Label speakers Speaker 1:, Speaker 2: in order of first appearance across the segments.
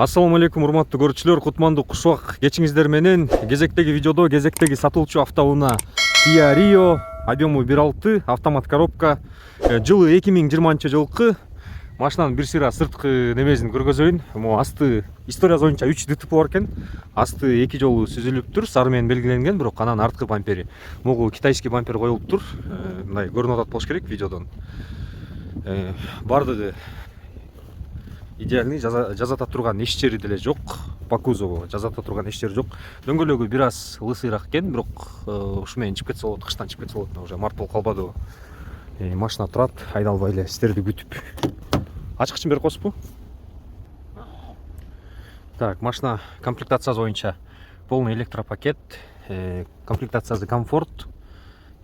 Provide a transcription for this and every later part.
Speaker 1: Ассаламу алейкум, урматтуу көрүүчүлөр, Кутмандуу Кушубак кечиңиздер менен. Кезектеги видеодо кезектеги сатылчу автоунаа Kia Rio, объему 1.6, автомат коробка, жылы 2020 жылкы. Машинанын бир сыйра сырткы немесин көргөзөйүн. Асты историясы боюнча 3 ДТП бар экен. Асты 2 жолу сүзүлүптүр, сары менен белгиленген, бирок анан арткы бампери могу китайский бампер коюлуптур. Мындай көрүнүп атат болуш керек видеодон. Бардыгы идеальный, жазата турган эч жери деле жок. По кузову жазата турган эч жери жок. Дөңгөлөгү бир аз лысыйраак экен, бирок ушу менен чыгып кетсе болот, кыштан чыгып кетсе болот. Уже март болуп калбадыбы. Машина турат, айдалбай эле сиздерди күтүп. Ачкычын берип коесузбу? Так, машина комплектациясы боюнча полный электропакет, комплектациясы комфорт.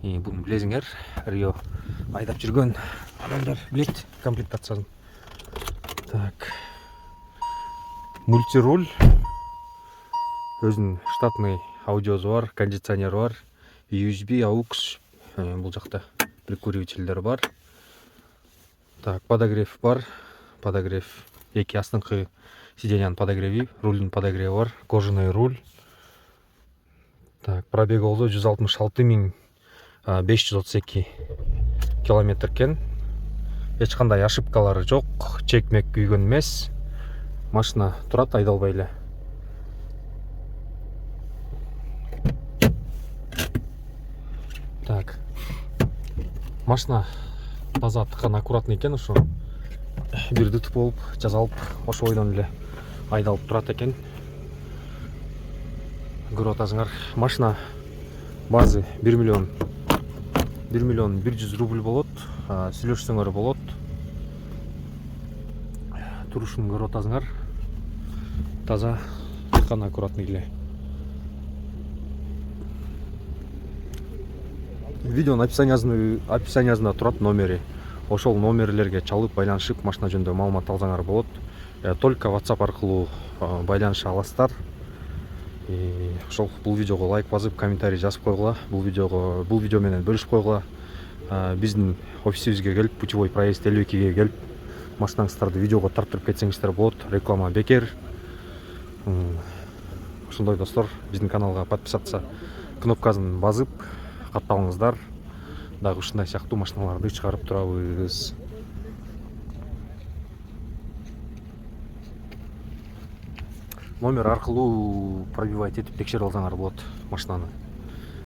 Speaker 1: Буну билесиңер, Rio айдап жүргөн адамдар билет комплектациясын. Так, мультируль, өзүнүн штатный аудиосу бар, кондиционер бар, USB, AUX, бул жакта прикуривателдер бар. Так, подогрев бар, подогрев, эки астыңкы сиденьянын подогреви, рулдун подогреви бар, кожаный руль. Так, пробеги болду 166.532 километр экен. Эч кандай ошибкалары жок, чекмек күйгөн эмес. Машина турат, айдалбай эле. Так, машина таза тыккан аккуратный экен, ошо бир ДТП болуп жазалып, ошо бойдон эле айдалып турат экен. Көрүп атасыңар, машина базы 1 миллион 100 рубль болот, сүйлөшсөңөр болот. Турушун көрүп атасыңар, таза тыккан аккуратный эле. Видеонун описаниясында турат номери. Ошол номерлерге чалып байланышып машина жөнүндө маалымат алсаңар болот. Только WhatsApp аркылуу байланыша аласыздар. Ошол бул видеого лайк басып, комментарий жазып койгула. Бул видео менен бөлүшүп койгула. Биздин офисибизге келип, путевой проезд 52ге келип, машинаңыздарды видеого тартып кетсеңиздер болот. Реклама бекер. Ошондой достор, биздин каналга подписаться кнопкасын басып катталыңыздар. Дагы ушундай сыяктуу машиналарды чыгарып турабыз. Номер аркылуу пробивать этип текшерип алсаңар болот машинаны.